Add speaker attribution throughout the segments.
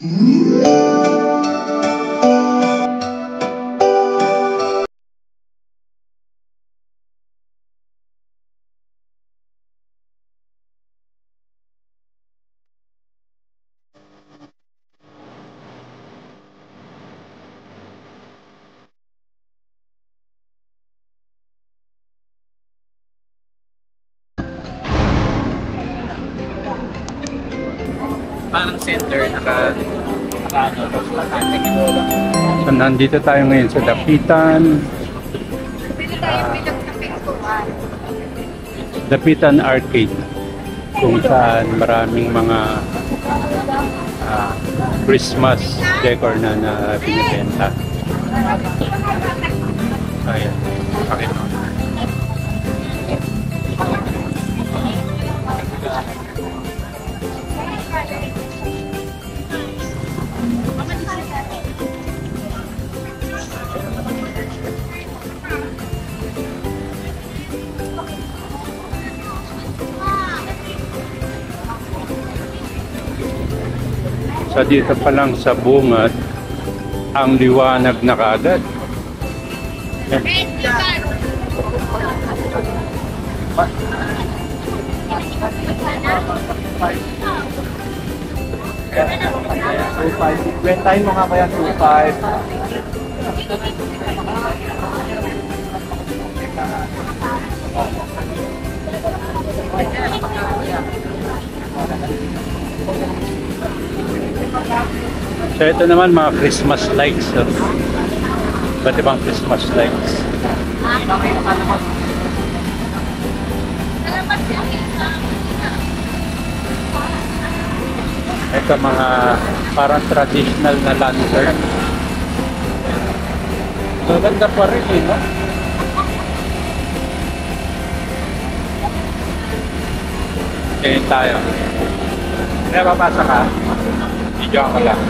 Speaker 1: Parang center, naka
Speaker 2: So, nandito tayo ngayon sa Dapitan. Dapitan Arcade, kung saan maraming mga Christmas decor na binibenta. Ayan, pakita. So dito pa lang sa bungad, ang liwanag na kaagad.
Speaker 1: Rentahin mo nga kaya 2.5.
Speaker 2: So ito naman mga Christmas lights. Ba't ibang Christmas lights? Ito mga parang traditional na lantern. So ganda pa rin eh, no? Okay tayo. Kaya papasa ka? Video ko lang.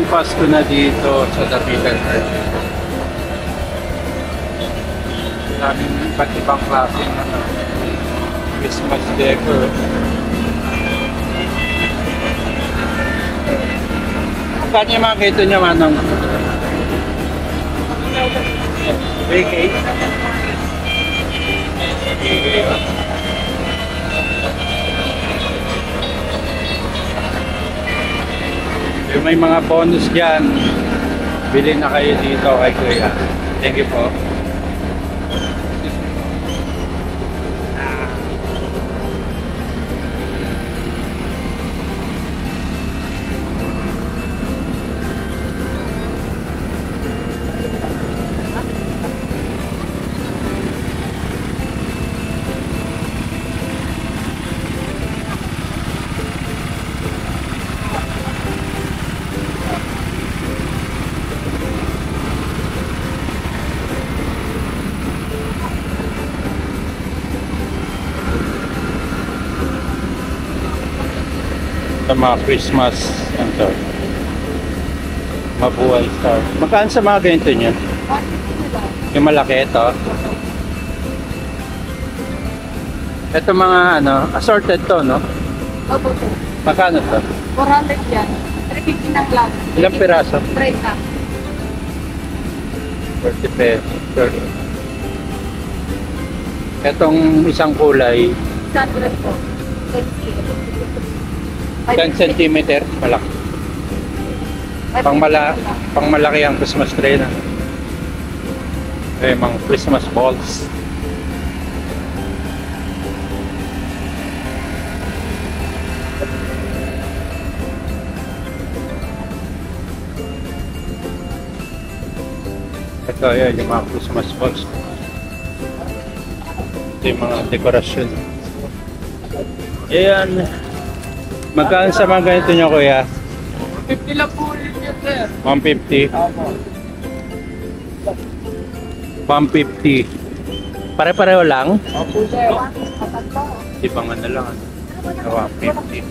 Speaker 2: Pasko na dito sa Dapitan Arcade. Daming iba't ibang klase ng Christmas decor. Saan yung makita nyo, Manong? BK? Yung may mga bonus dyan, bilhin na kayo dito kay Kuya. Thank you po. Sa mga Christmas ito, mabuhay star. Magkaan sa mga ganito niya? Yung malaki ito. Ito mga ano, assorted to, no?
Speaker 3: Opo, sir.
Speaker 2: Magkano to?
Speaker 3: 400 yan. 350 na lang.
Speaker 2: Ilang piraso?
Speaker 3: 30.
Speaker 2: 30 pesos. 30. Etong isang kulay,
Speaker 3: 100 po.
Speaker 2: 10 cm, malaki. Pangmalaki ang Christmas tree na. Mga Christmas balls. Ito yan, yung mga Christmas balls. Ito yung mga dekorasyon. Ayan. Magkano sa mga ganito nyo, Kuya?
Speaker 1: 50 lang po yun yan, sir.
Speaker 2: 150.
Speaker 1: Opo.
Speaker 2: 150. Pare-pareho lang?
Speaker 1: Opo, sir.
Speaker 2: Di ba nga na lang? 150.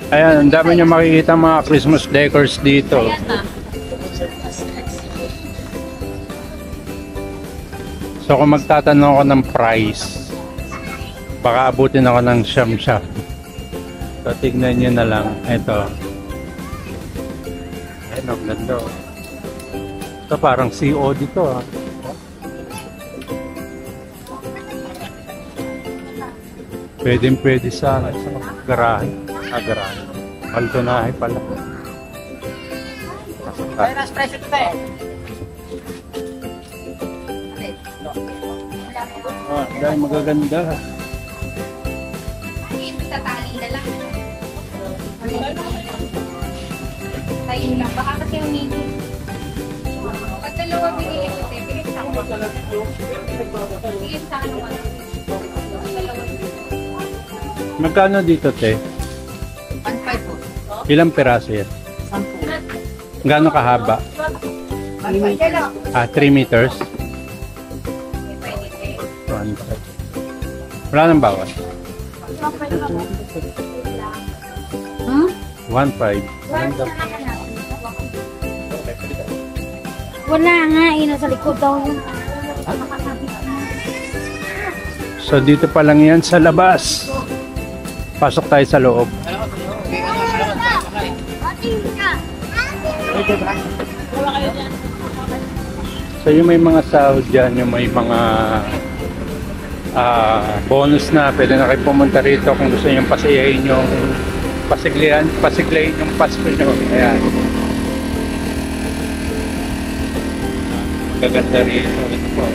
Speaker 2: Ayan, ang dami nyo makikita mga Christmas decors dito.
Speaker 3: Ayan na.
Speaker 2: So kung magtatanong ako ng price, baka abutin ako ng siyam-siyam. So tignan nyo na lang. Ito. Ayan, ang ganda. Ito parang COD to ah. Pwede sa garahe. Garahe. Altonahe pala.
Speaker 1: Mas presyo ito eh.
Speaker 2: Dahil magaganda.
Speaker 3: Sa tali na lang. Tayo lang. Baka kasi yung nini. Pag dalawa bigay ko, bigay sa ako. Bigay sa ako naman.
Speaker 2: Magkano dito, te?
Speaker 3: 1.5 po.
Speaker 2: Ilang peraso yan?
Speaker 3: 10.
Speaker 2: Gano'ng kahaba?
Speaker 3: 1.5.
Speaker 2: 3 meters? 1.5. Wala nang bawas?
Speaker 3: Hmm?
Speaker 2: 1.5.
Speaker 3: Wala nga, nasa likod daw yun.
Speaker 2: So dito pa lang yan sa labas. Pasok tayo sa loob. So yung may mga sahod dyan, yung may mga bonus na pwede na kayo pumunta rito kung gusto nyo pasiyahin yung pasiglayin yung Pasko nyo. Ayan. Magaganda rito. Ito po.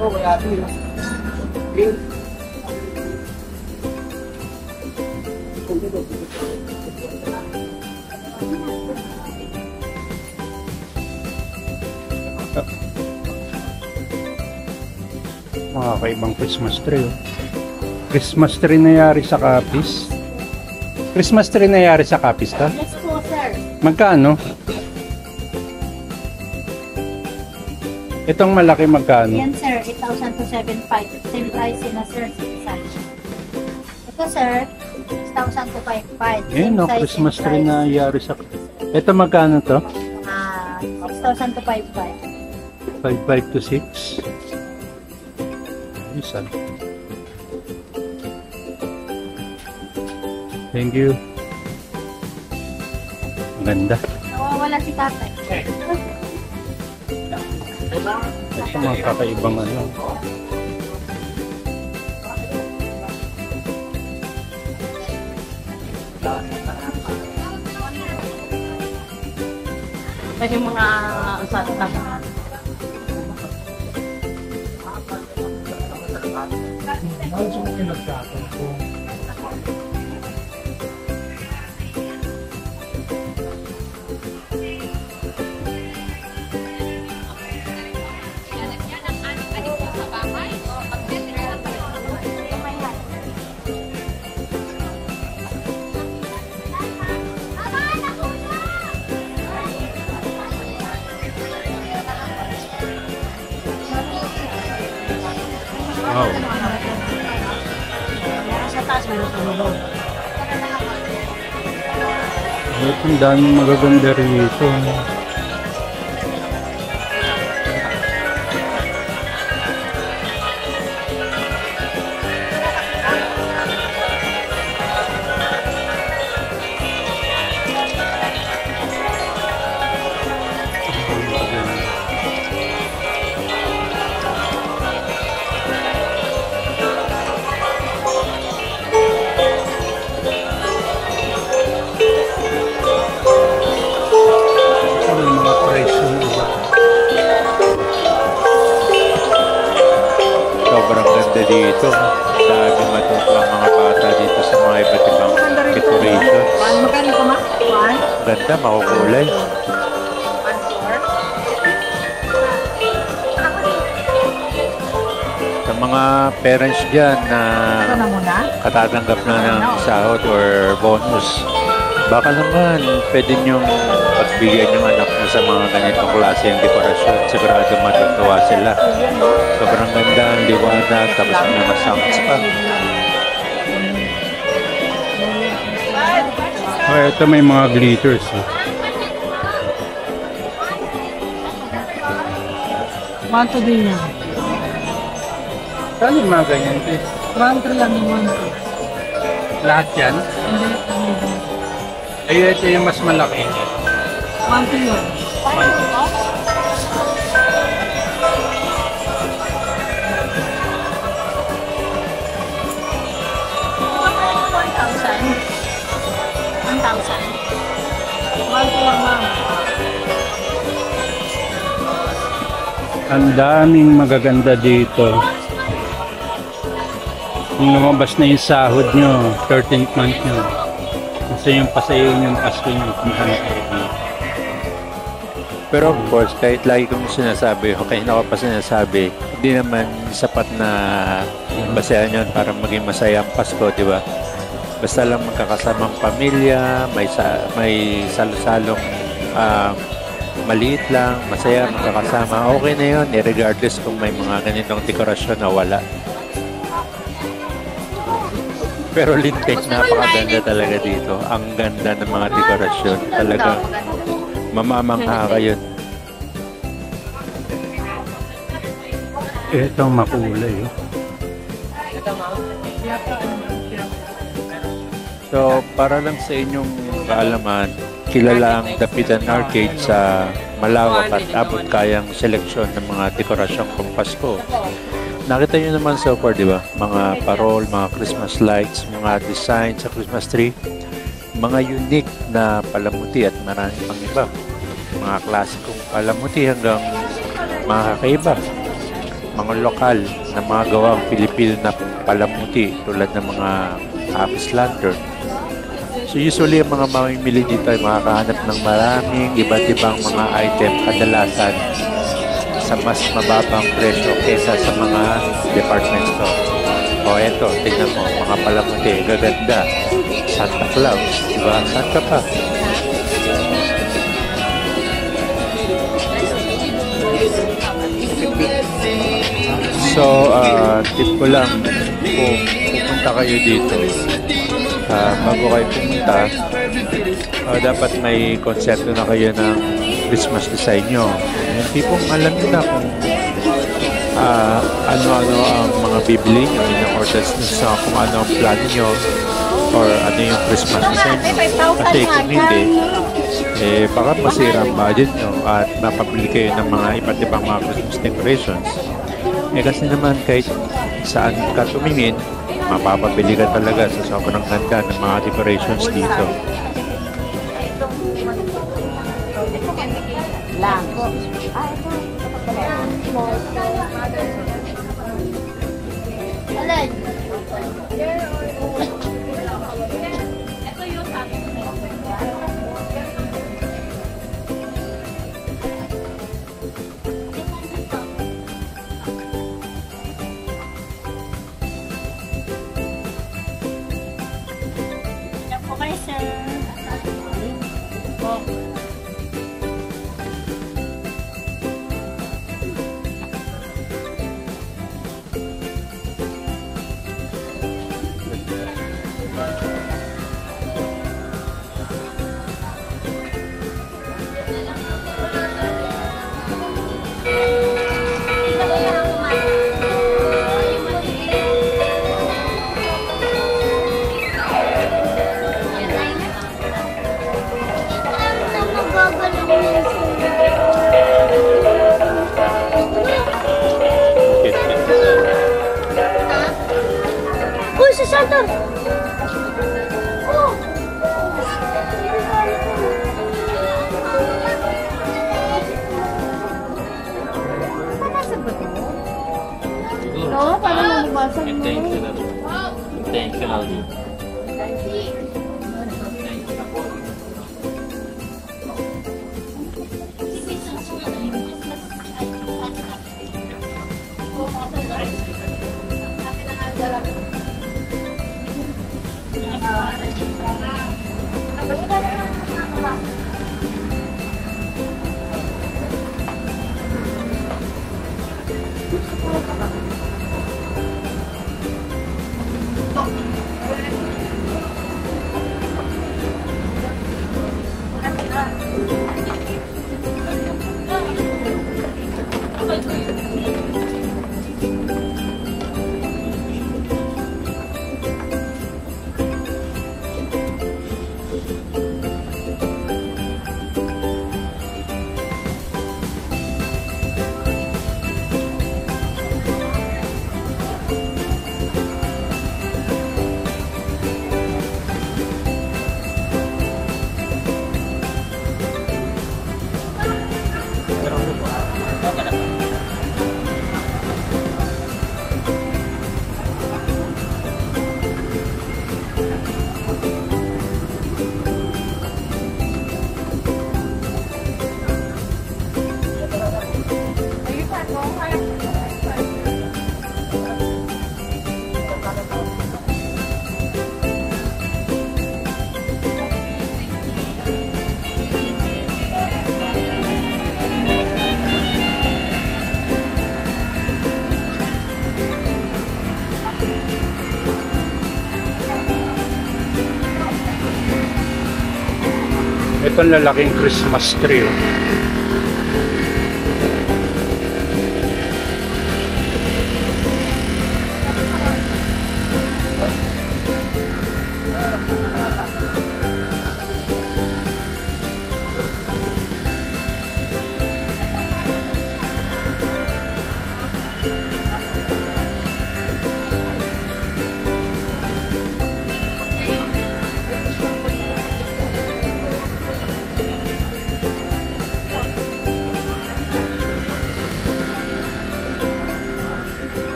Speaker 1: Oh, kaya ito.
Speaker 2: Mga kaibang Christmas tree. Oh. Christmas tree na yari sa Capiz. Christmas tree na yari sa Capiz ta?
Speaker 3: Yes po, sir.
Speaker 2: Magkano? Itong malaki magkano?
Speaker 3: Yan, sir. 8,000 to 7,500. Same price na, sir. Ito, sir. 6,000 to 5,500.
Speaker 2: Eh no, Christmas tree na yari sa... Ito magkano to?
Speaker 3: 6,000 to 5,500.
Speaker 2: 5.5 to 6. Isan. Thank you. Ang ganda.
Speaker 3: Nawawala si tatay.
Speaker 2: Ito mga kakaibang ano.
Speaker 3: Kasi yung mga usata.
Speaker 2: Wow.
Speaker 3: Sa taas meron sa loob.
Speaker 2: Ito ang daming magaganda rito. Sobrang ganda dito. Dami matuto ang mga bata dito sa mga iba't ibang decorations.
Speaker 3: Magkano pa, ma?
Speaker 2: maganda, makukulay. Sa mga parents dyan na katatanggap na ng sahod or bonus, baka naman pwede nyong pagbigyan yung anak mo sa mga ganitong klase yung dekorasyon. Sigurado matutuwa sila. Sobrang ganda, ang liwanag, tapos may masounds pa. Oh, ito may mga glitters. Eh.
Speaker 4: Manto din yan.
Speaker 2: Saan yung mga ganyan?
Speaker 4: Manto lang yung manto.
Speaker 2: Lahat yan?
Speaker 4: Hindi.
Speaker 2: Ay, ito yung mas malaki.
Speaker 4: Manto yun. Manto lang, ma'am.
Speaker 2: Ang daming magaganda dito. Kung lumabas na yung sahod nyo, 13th month nyo, kasi yung pasayin yung Pasko nyo, puntahan kayo.
Speaker 5: Pero of course, kahit lagi kong sinasabi, o kahit ako pa sinasabi, hindi naman sapat na basehan yun para maging masaya ang Pasko, di ba? Basta lang magkakasamang pamilya, may salo-salong maliit lang, masaya, magkakasama, okay na yun, regardless kung may mga ganitong dekorasyon na wala. Pero lintik, napakaganda talaga dito. Ang ganda ng mga dekorasyon. Talaga, mamamangha ka yun.
Speaker 2: Ito makulay.
Speaker 5: So, para lang sa inyong kaalaman, kilala ang Dapitan Arcade sa malawak at abot kayang seleksyon ng mga dekorasyong pang Pasko. Nakita nyo naman so far, di ba? Mga parol, mga Christmas lights, mga design sa Christmas tree, mga unique na palamuti at marami pang iba. Mga klasikong palamuti hanggang mga kakaiba. Mga lokal na mga gawang Pilipino na palamuti tulad ng mga Happy Lantern. So usually ang mga mamimili dito ay makakahanap ng maraming iba't ibang mga item kadalasan sa mas mababang presyo kesa sa mga department store. O eto, tingnan mo, mga palamuti, gaganda. Santa Claus, diba? Saan ka pa? So, tip ko lang, kung pupunta kayo dito, bago kayo pumunta, dapat may konsepto na kayo ng Christmas design nyo. Yung tipong alam nyo na kung ano-ano ang mga bibili nyo, in-order sa kung ano ang plan nyo, or ano yung Christmas design nyo. Kasi kung hindi, baka masira ang budget nyo at mapabili kayo ng mga iba't ibang mga Christmas decorations. Kasi naman kahit saan ka tumingin, mapapabili ka talaga sa sobrang ganda ng mga decorations dito.
Speaker 3: Lang. Alin? Uy, si Santa! Oh! No, parang nabasa mo.
Speaker 5: Intentional. Itong lalaking Christmas tree. Oh.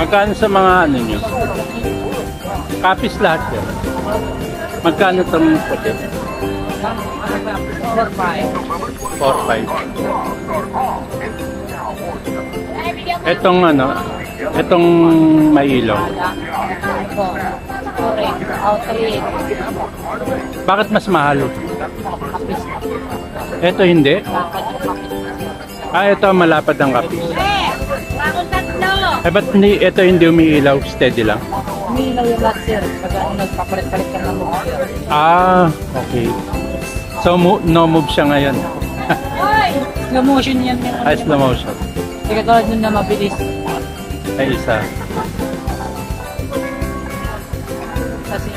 Speaker 5: Magkano sa mga ano nyo? Kapis lahat yan. Magkano itong puti? 4-5. Itong ano? Itong may ilaw. Bakit mas mahal? Ito hindi? Ah, ito malapad ang kapis. Eh, ba't ito hindi umiilaw? Steady lang?
Speaker 4: Umiilaw yung last year. Pag nagpapalit-palit ka ng move sir.
Speaker 5: Ah, okay. So, no move siya ngayon.
Speaker 4: Slow motion yan.
Speaker 5: Ah, slow motion.
Speaker 4: Hindi ka tulad nun na mabilis.
Speaker 5: Ay, isa.
Speaker 4: Kasi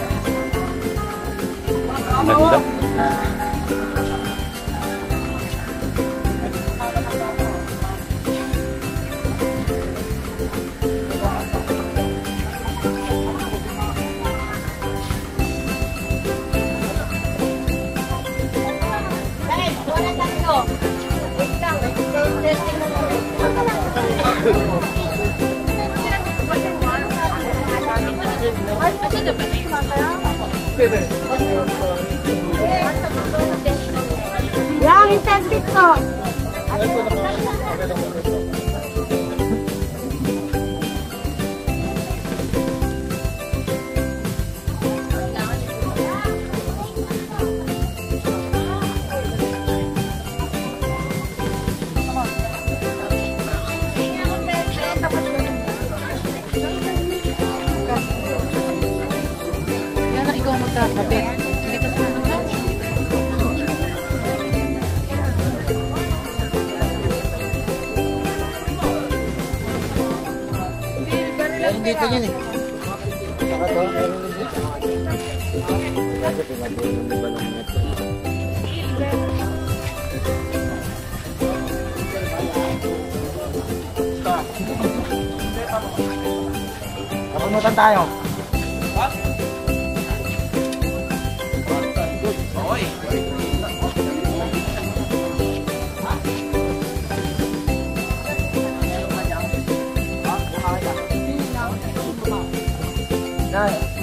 Speaker 5: Ganda.
Speaker 3: Yang intensif kok.
Speaker 4: yan na ikaw magkakape. Hindi ka sunod na. Dito yun eh.
Speaker 1: Kapanutan tayo. Nice.